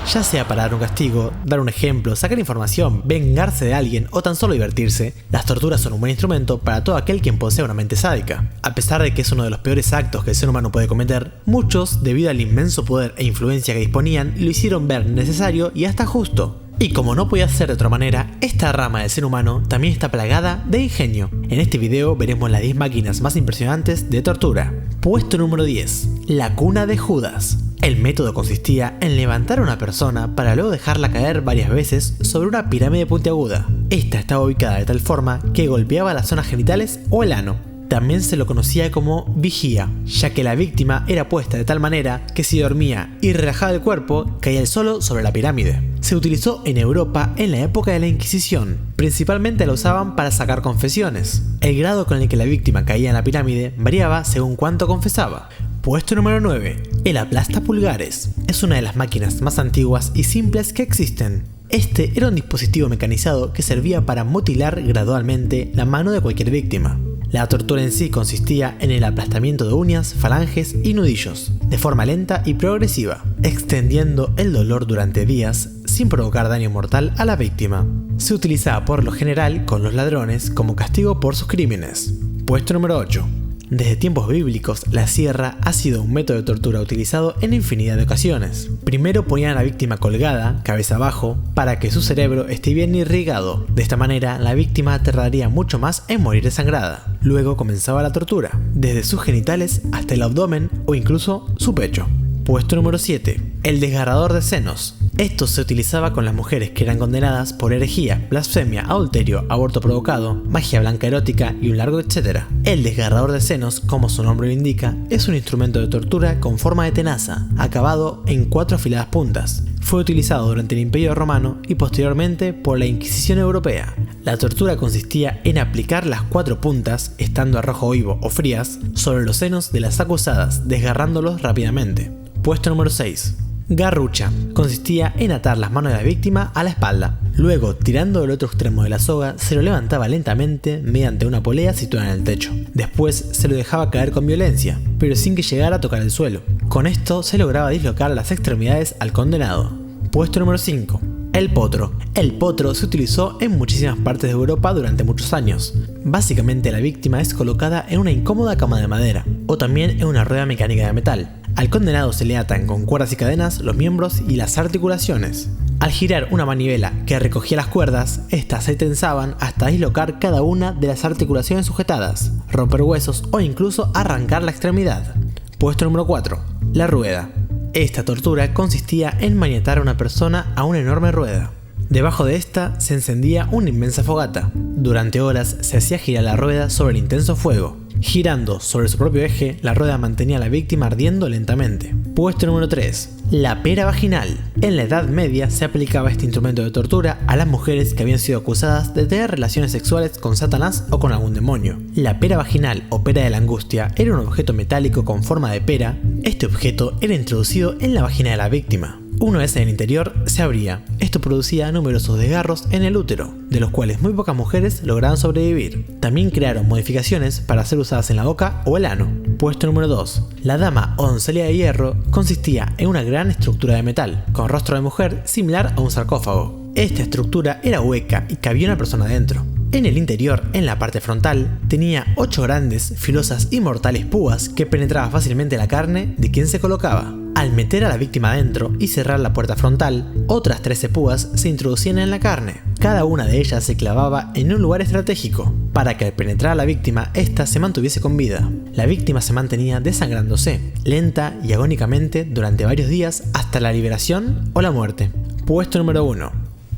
ya sea para dar un castigo, dar un ejemplo, sacar información, vengarse de alguien o tan solo divertirse, las torturas son un buen instrumento para todo aquel quien posea una mente sádica. A pesar de que es uno de los peores actos que el ser humano puede cometer, muchos, debido al inmenso poder e influencia que disponían, lo hicieron ver necesario y hasta justo. Y como no podía ser de otra manera, esta rama del ser humano también está plagada de ingenio. En este video veremos las 10 máquinas más impresionantes de tortura. Puesto número 10. La cuna de Judas. El método consistía en levantar a una persona para luego dejarla caer varias veces sobre una pirámide puntiaguda. Esta estaba ubicada de tal forma que golpeaba las zonas genitales o el ano. También se lo conocía como vigía, ya que la víctima era puesta de tal manera que si dormía y relajaba el cuerpo, caía el solo sobre la pirámide. Se utilizó en Europa en la época de la Inquisición, principalmente la usaban para sacar confesiones. El grado con el que la víctima caía en la pirámide variaba según cuánto confesaba. Puesto número 9. El aplastapulgares. Es una de las máquinas más antiguas y simples que existen. Este era un dispositivo mecanizado que servía para mutilar gradualmente la mano de cualquier víctima. La tortura en sí consistía en el aplastamiento de uñas, falanges y nudillos, de forma lenta y progresiva, extendiendo el dolor durante días sin provocar daño mortal a la víctima. Se utilizaba por lo general con los ladrones como castigo por sus crímenes. Puesto número 8. Desde tiempos bíblicos, la sierra ha sido un método de tortura utilizado en infinidad de ocasiones. Primero ponían a la víctima colgada, cabeza abajo, para que su cerebro esté bien irrigado. De esta manera, la víctima tardaría mucho más en morir desangrada. Luego comenzaba la tortura, desde sus genitales hasta el abdomen o incluso su pecho. Puesto número 7. El desgarrador de senos. Esto se utilizaba con las mujeres que eran condenadas por herejía, blasfemia, adulterio, aborto provocado, magia blanca erótica y un largo etcétera. El desgarrador de senos, como su nombre lo indica, es un instrumento de tortura con forma de tenaza, acabado en 4 afiladas puntas. Fue utilizado durante el Imperio Romano y posteriormente por la Inquisición Europea. La tortura consistía en aplicar las 4 puntas, estando a rojo vivo o frías, sobre los senos de las acusadas, desgarrándolos rápidamente. Puesto número 6. Garrucha. Consistía en atar las manos de la víctima a la espalda. Luego, tirando del otro extremo de la soga, se lo levantaba lentamente mediante una polea situada en el techo. Después se lo dejaba caer con violencia, pero sin que llegara a tocar el suelo. Con esto se lograba dislocar las extremidades al condenado. Puesto número 5. El potro. El potro se utilizó en muchísimas partes de Europa durante muchos años. Básicamente la víctima es colocada en una incómoda cama de madera, o también en una rueda mecánica de metal. Al condenado se le atan con cuerdas y cadenas los miembros y las articulaciones. Al girar una manivela que recogía las cuerdas, estas se tensaban hasta dislocar cada una de las articulaciones sujetadas, romper huesos o incluso arrancar la extremidad. Puesto número 4. La rueda. Esta tortura consistía en maniatar a una persona a una enorme rueda. Debajo de esta se encendía una inmensa fogata. Durante horas se hacía girar la rueda sobre el intenso fuego. Girando sobre su propio eje, la rueda mantenía a la víctima ardiendo lentamente. Puesto número 3. La pera vaginal. En la Edad Media se aplicaba este instrumento de tortura a las mujeres que habían sido acusadas de tener relaciones sexuales con Satanás o con algún demonio. La pera vaginal o pera de la angustia era un objeto metálico con forma de pera. Este objeto era introducido en la vagina de la víctima. Una vez en el interior, se abría. Esto producía numerosos desgarros en el útero, de los cuales muy pocas mujeres lograban sobrevivir. También crearon modificaciones para ser usadas en la boca o el ano. Puesto número 2. La dama o doncella de hierro consistía en una gran estructura de metal, con rostro de mujer similar a un sarcófago. Esta estructura era hueca y cabía una persona dentro. En el interior, en la parte frontal, tenía 8 grandes, filosas y mortales púas que penetraban fácilmente la carne de quien se colocaba. Al meter a la víctima dentro y cerrar la puerta frontal, otras 13 púas se introducían en la carne. Cada una de ellas se clavaba en un lugar estratégico, para que al penetrar a la víctima, ésta se mantuviese con vida. La víctima se mantenía desangrándose, lenta y agónicamente durante varios días hasta la liberación o la muerte. Puesto número 1.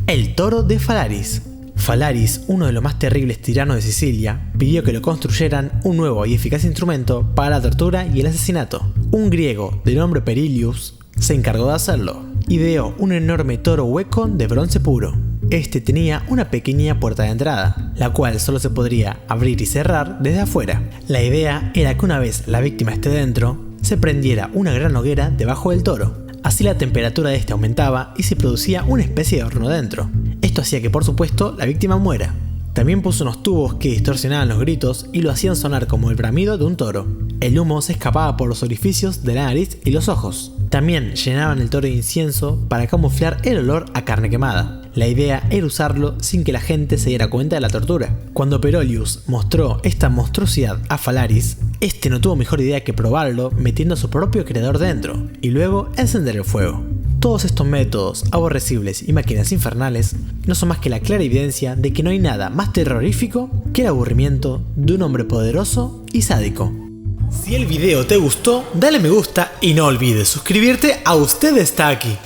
El toro de Falaris. Falaris, uno de los más terribles tiranos de Sicilia, pidió que lo construyeran un nuevo y eficaz instrumento para la tortura y el asesinato. Un griego de nombre Perilius se encargó de hacerlo. Ideó un enorme toro hueco de bronce puro. Este tenía una pequeña puerta de entrada, la cual solo se podría abrir y cerrar desde afuera. La idea era que una vez la víctima esté dentro, se prendiera una gran hoguera debajo del toro. Así la temperatura de este aumentaba y se producía una especie de horno dentro. Esto hacía que por supuesto la víctima muera. También puso unos tubos que distorsionaban los gritos y lo hacían sonar como el bramido de un toro. El humo se escapaba por los orificios de la nariz y los ojos. También llenaban el toro de incienso para camuflar el olor a carne quemada. La idea era usarlo sin que la gente se diera cuenta de la tortura. Cuando Perolius mostró esta monstruosidad a Phalaris, este no tuvo mejor idea que probarlo metiendo a su propio creador dentro y luego encender el fuego. Todos estos métodos aborrecibles y máquinas infernales no son más que la clara evidencia de que no hay nada más terrorífico que el aburrimiento de un hombre poderoso y sádico. Si el video te gustó, dale me gusta y no olvides suscribirte a Usted Está Aquí.